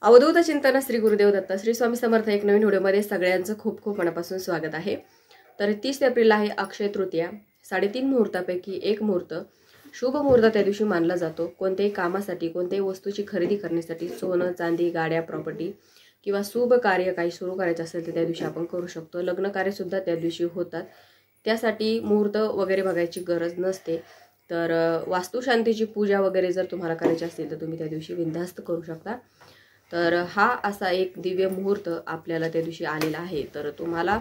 अवधूत चिंतन श्री गुरुदेव दत्त श्री स्वामी समर्थ एक नवीन व्हिडिओमध्ये सगळ्यांचं खूप खूप मनापासून स्वागत आहे। तर 30 एप्रिल आहे अक्षय तृतीया। 3.5 मुहूर्तापैकी एक मुहूर्त शुभ मुहूर्त त्या दिवशी मानला जातो। कोणत्याही कामासाठी कोणत्याही वस्तूची खरेदी करण्यासाठी सोनं चांदी गाड्या प्रॉपर्टी किंवा शुभ कार्य काही सुरू करायचं असेल तर त्या दिवशी आपण करू शकतो। लग्न कार्य सुद्धा त्या दिवशी होतात। त्यासाठी मुहूर्त वगैरे बघायची गरज नसते। तर वास्तुशांतीची पूजा वगैरे जर तुम्हाला करायची असेल तर तुम्ही त्या दिवशी बिनधास्त करू शकता। तर हा असा एक दिव्य मुहूर्त आपल्याला त्या दिवशी आलेला आहे। तर तुम्हाला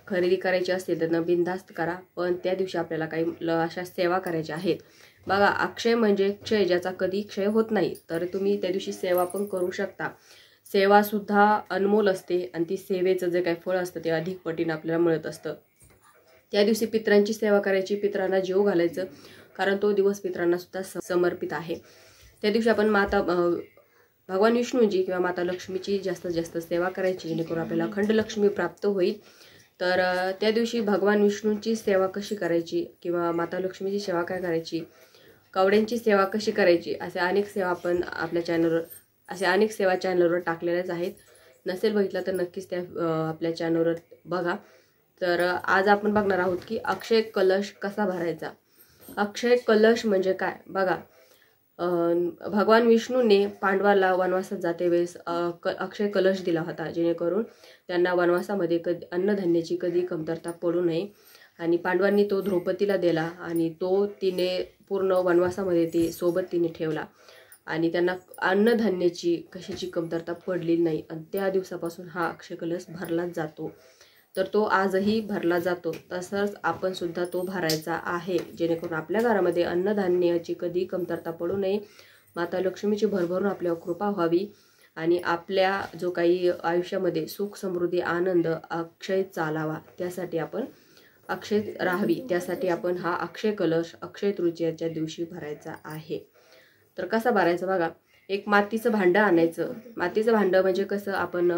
खरेदी करायची असेल तर बिनधास्त करा, पण त्या दिवशी आपल्याला काही अशा सेवा करायच्या आहेत। बघा, अक्षय म्हणजे क्षय, ज्याचा कधी क्षय होत नाही। तर तुम्ही त्या दिवशी सेवा पण करू शकता। सेवा सुद्धा अनमोल असते आणि ती सेवेचं जे काही फळ असतं ते अधिक पटीने आपल्याला मिळत असतं। त्या दिवशी पितरांची सेवा करायची, पितरांना जीव घालायचं, कारण तो दिवस पितरांना सुद्धा समर्पित आहे। त्या दिवशी आपण भगवान विष्णूजी किंवा माता लक्ष्मीची जास्तीत जास्त सेवा करायची, जेणेकरून आपल्याला अखंड लक्ष्मी प्राप्त होईल। तर त्या दिवशी भगवान विष्णूंची सेवा कशी करायची किंवा माता लक्ष्मीची सेवा काय करायची, कवड्यांची सेवा कशी करायची, असे अनेक सेवा आपण आपल्या चॅनलवर टाकलेल्याच आहेत। नसेल बघितलं तर नक्कीच त्या आपल्या चॅनलवर बघा। तर आज आपण बघणार आहोत की अक्षय कलश कसा भरायचा। अक्षय कलश म्हणजे काय बघा, भगवान विष्णूने पांडवाला वनवासात जाते वेळेस अक्षय कलश दिला होता, जेणेकरून त्यांना वनवासामध्ये अन्नधान्याची कधी कमतरता पडू नये। आणि पांडवांनी तो द्रौपदीला दिला आणि तो तिने पूर्ण वनवासामध्ये ते सोबत तिने ठेवला आणि त्यांना अन्नधान्याची कशाची कमतरता पडली नाही। आणि त्या दिवसापासून हा अक्षय कलश भरला जातो। तर तो आजही भरला जातो। तसंच आपण सुद्धा तो भरायचा आहे, जेणेकरून आपल्या घरामध्ये अन्नधान्याची कधी कमतरता पडू नये, माता लक्ष्मीची भरभरून आपल्यावर कृपा व्हावी आणि आपल्या जो काही आयुष्यामध्ये सुख समृद्धी आनंद अक्षय चालावा, त्यासाठी आपण अक्षय राहावी, त्यासाठी आपण हा अक्षय कलश अक्षय तृतीयेच्या दिवशी भरायचा आहे। तर कसा भरायचा बघा, एक मातीचं भांडं आणायचं। मातीचं भांडं म्हणजे कसं, आपण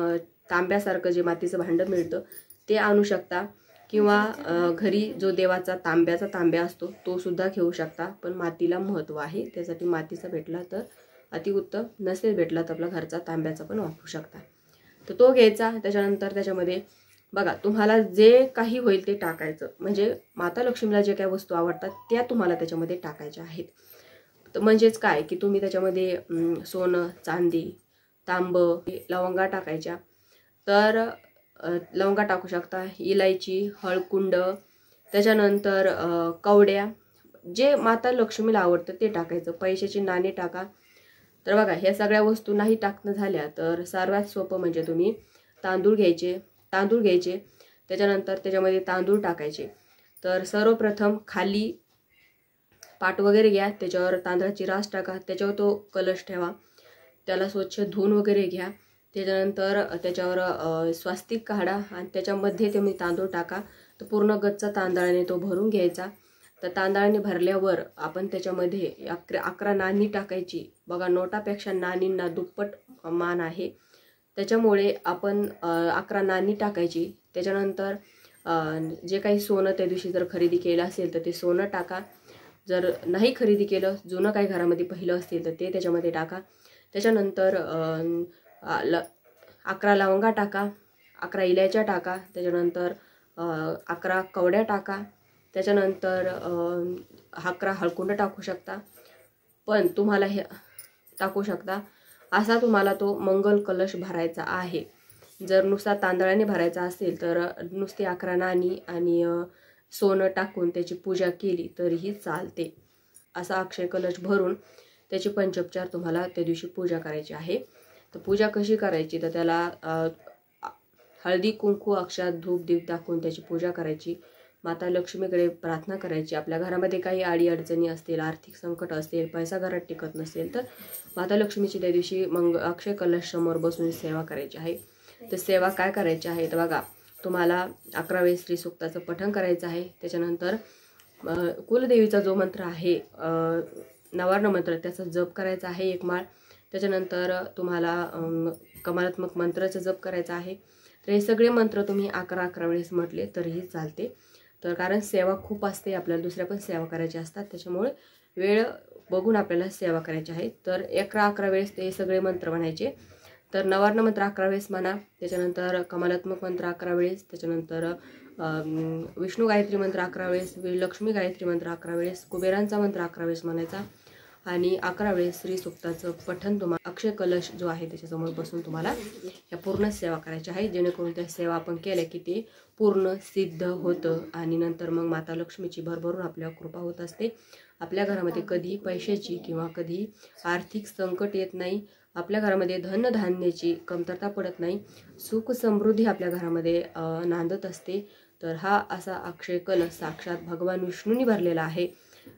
तांब्यासारखं जे मातीचं भांडं मिळतं ते आणू शकता, किंवा घरी जो देवाचा तांब्याचा तांब्या असतो तो सुद्धा घेऊ शकता, पण मातीला महत्त्व आहे, त्यासाठी मातीचा भेटला तर अतिउत्तम, नसेल भेटला तर आपला घरचा तांब्याचा पण वापरू शकता। तर तो घ्यायचा। त्याच्यानंतर त्याच्यामध्ये बघा, तुम्हाला जे काही होईल ते टाकायचं, म्हणजे माता लक्ष्मीला जे काही वस्तू आवडतात त्या तुम्हाला त्याच्यामध्ये टाकायच्या आहेत। तर म्हणजेच काय की तुम्ही त्याच्यामध्ये सोनं चांदी तांबं लवंगा टाकायच्या, तर लवंगा टाकू शकता, इलायची हळकुंड, त्याच्यानंतर कवड्या, जे माता लक्ष्मीला आवडतं ते टाकायचं। पैशाची नाणी टाका। तर बघा, ह्या सगळ्या वस्तू नाही टाकणं झाल्या तर सर्वात सोपं म्हणजे तुम्ही तांदूळ घ्यायचे, त्याच्यानंतर त्याच्यामध्ये तांदूळ टाकायचे। तर सर्वप्रथम खाली पाट वगैरे घ्या, त्याच्यावर तांदळाची रास टाका, त्याच्यावर तो कलश ठेवा, त्याला स्वच्छ धुवून वगैरे घ्या। त्याच्यानंतर त्याच्यावर स्वास्तिक काढा आणि त्याच्यामध्ये तुम्ही तांदूळ टाका। तर पूर्ण गच्चा तांदळाने तो भरून घ्यायचा। तर तांदळाने भरल्यावर आपण त्याच्यामध्ये 11 नाणी टाकायची। बघा, नोटापेक्षा नाणींना दुप्पट मान आहे, त्याच्यामुळे आपण 11 नाणी टाकायची। त्याच्यानंतर जे काही सोनं त्या दिवशी जर खरेदी केलं असेल तर ते सोनं टाका। जर नाही खरेदी केलं, जुनं काही घरामध्ये पहिलं असतील तर ते त्याच्यामध्ये टाका। त्याच्यानंतर 11 लवंगा टाका, 11 इलायच्या टाका, त्याच्यानंतर 11 कवड्या टाका, त्याच्यानंतर 11 हळकुंड टाकू शकता, पण तुम्हाला हे टाकू शकता असा तुम्हाला तो मंगल कलश भरायचा आहे। जर नुसता तांदळाने भरायचा असेल तर नुसती 11 नाणी आणि सोनं टाकून त्याची पूजा केली तरीही चालते। असा अक्षय कलश भरून त्याची पंचोपचार तुम्हाला त्या दिवशी पूजा करायची आहे। तर पूजा कशी करायची, तर त्याला हळदी कुंकू अक्षत धूप दीप दाखवून त्याची पूजा करायची। माता लक्ष्मीकडे प्रार्थना करायची। आपल्या घरामध्ये काही अडीअडचणी असतील, आर्थिक संकट असेल, पैसा घरात टिकत नसेल तर माता लक्ष्मीची त्या दिवशी अक्षय कलश समोर बसून सेवा करायची आहे। तर सेवा काय करायची आहे, तर बघा, तुम्हाला 11 वेळेस श्री सूक्ताचं पठण करायचं आहे। त्याच्यानंतर कुलदेवीचा जो मंत्र आहे नवार्ण मंत्र, त्याचा जप करायचा आहे 1 माळ। त्याच्यानंतर तुम्हाला कमलात्मक मंत्राचा जप करायचा आहे। तर हे सगळे मंत्र तुम्ही 11 वेळेस म्हटले तरीही चालते। तर कारण सेवा खूप असते, आपल्याला दुसऱ्या पण सेवा करायच्या असतात, त्याच्यामुळे वेळ बघून आपल्याला सेवा करायची आहे। तर 11 वेळेस ते सगळे मंत्र म्हणायचे। तर नवार्ण मंत्र 11 वेळेस म्हणा, त्याच्यानंतर कमलात्मक मंत्र 11 वेळेस, त्याच्यानंतर विष्णू गायत्री मंत्र 11 वेळेस, लक्ष्मी गायत्री मंत्र 11 वेळेस, कुबेरांचा मंत्र 11 वेळेस म्हणायचा आणि 11 वेळेस श्री सूक्ताचं पठण तुम्हाला अक्षय कलश जो आहे त्याच्यासमोर बसून तुम्हाला या पूर्ण सेवा करायची आहे, जेणेकरून त्या सेवा आपण केल्या की ते पूर्ण सिद्ध होतं आणि नंतर मग माता लक्ष्मीची भरभरून आपल्यावर कृपा होत असते. आपल्या घरामध्ये कधी पैशाची किंवा कधी आर्थिक संकट येत नाही, आपल्या घरामध्ये धनधान्याची कमतरता पडत नाही, सुख समृद्धी आपल्या घरामध्ये नांदत असते. तर हा असा अक्षय कलश साक्षात भगवान विष्णूंनी भरलेला आहे.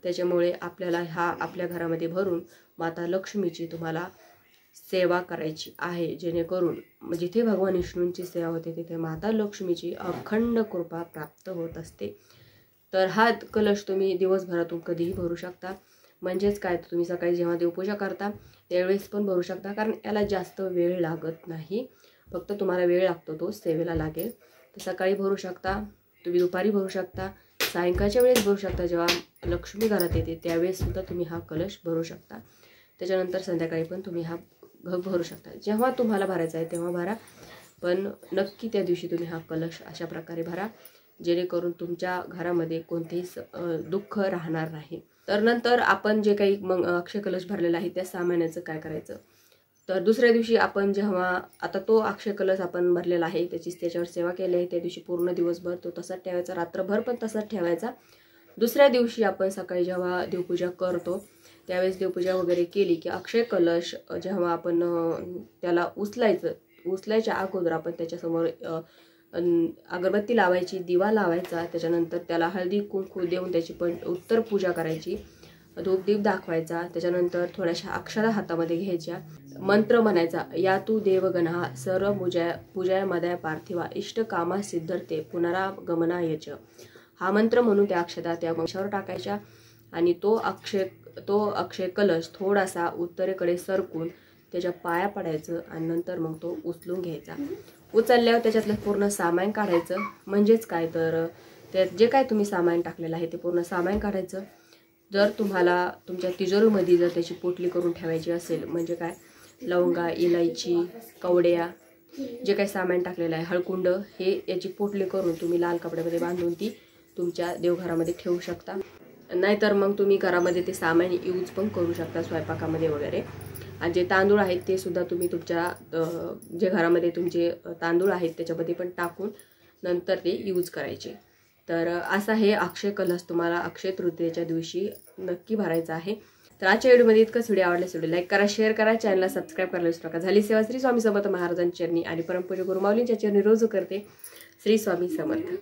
त्याच्यामुळे आपल्याला हा आपल्या घरामध्ये भरून माता लक्ष्मीची तुम्हाला सेवा करायची आहे, जेणेकरून जिथे भगवान विष्णूंची सेवा होते तिथे माता लक्ष्मीची अखंड कृपा प्राप्त होत असते. तर हा कलश तुम्ही दिवसभरातून कधीही भरू शकता. म्हणजेच काय, तर तुम्ही सकाळी जेव्हा देवपूजा करता त्यावेळेस पण भरू शकता, कारण याला जास्त वेळ लागत नाही. फक्त तुम्हाला वेळ लागतो तो सेवेला लागेल. तर सकाळी भरू शकता, तुम्ही दुपारी भरू शकता, सायंकाळच्या वेळेस भरू शकता, जेव्हा लक्ष्मी घरात येते त्यावेळेस सुद्धा तुम्ही हा कलश भरू शकता. त्याच्यानंतर संध्याकाळी पण तुम्ही हा भरू शकता. जेव्हा तुम्हाला भरायचा आहे तेव्हा भरा, पण नक्की त्या दिवशी तुम्ही हा कलश अशा प्रकारे भरा, जेणेकरून तुमच्या घरामध्ये कोणतेही दुःख राहणार नाही. तर नंतर आपण जे काही मग अक्षय कलश भरलेला आहे त्या सामानाचं काय करायचं, तर दुसऱ्या दिवशी आपण जेव्हा आता तो अक्षय कलश आपण भरलेला आहे त्याच्यावर सेवा केली आहे, त्या दिवशी पूर्ण दिवसभर तो तसाच ठेवायचा, रात्रभर पण तसाच ठेवायचा. दुसऱ्या दिवशी आपण सकाळी जेव्हा देवपूजा करतो त्यावेळेस देवपूजा वगैरे केली की अक्षय कलश जेव्हा आपण त्याला उचलायच्या अगोदर आपण त्याच्यासमोर अगरबत्ती लावायची, दिवा लावायचा, त्याच्यानंतर त्याला हळदी कुंकू देऊन त्याची पण उत्तर पूजा करायची, धूपदीप दाखवायचा, त्याच्यानंतर थोड्याशा अक्षरा हातामध्ये घ्यायच्या, मंत्र म्हणायचा, या तू देवगणा सर्व पूजाय मदय पार्थिवा इष्ट कामा सिद्धर्ते पुनरागमनायच. हा मंत्र म्हणून त्या अक्षता त्या मंचावर टाकायच्या आणि तो अक्षय कलश थोडासा उत्तरेकडे सरकून त्याच्या पाया पडायचं आणि नंतर मग तो उचलून घ्यायचा. उचलल्यावर त्याच्यातलं पूर्ण सामान काढायचं. म्हणजेच काय, तर त्यात जे काय तुम्ही सामान टाकलेलं आहे ते पूर्ण सामान काढायचं. जर तुम्हाला तुमच्या तिजोरीमध्ये जर त्याची पोटली करून ठेवायची असेल, म्हणजे काय, लवंगा, इलायची, कवड्या, जे काही सामान टाकलेलं आहे, हळकुंड, हे याची पोटली करून तुम्ही लाल कपड्यामध्ये बांधून ती तुमच्या देवघरामध्ये ठेवू शकता. नाहीतर मग तुम्ही घरामध्ये ते सामान यूज पण करू शकता स्वयंपाकामध्ये वगैरे. आणि जे तांदूळ आहेत ते सुद्धा तुम्ही तुमच्या जे घरामध्ये तुमचे तांदूळ आहेत त्याच्यामध्ये पण टाकून नंतर ते यूज करायचे. तर असा हे अक्षय कलश तुम्हाला अक्षय तृतीयेच्या दिवशी नक्की भरायचा आहे. तर आजच्या व्हिडिओमध्ये इतकंच. व्हिडिओ आवडल्यास व्हिडिओ लाईक करा, शेअर करा, चॅनलला सबस्क्राईब करायला विसरू नका. झाली सेवा श्री स्वामी समर्थ महाराजांच्या चरणी आणि परमपूज्य गुरुमाऊलींच्या चरणी रोज करते. श्री स्वामी समर्थ.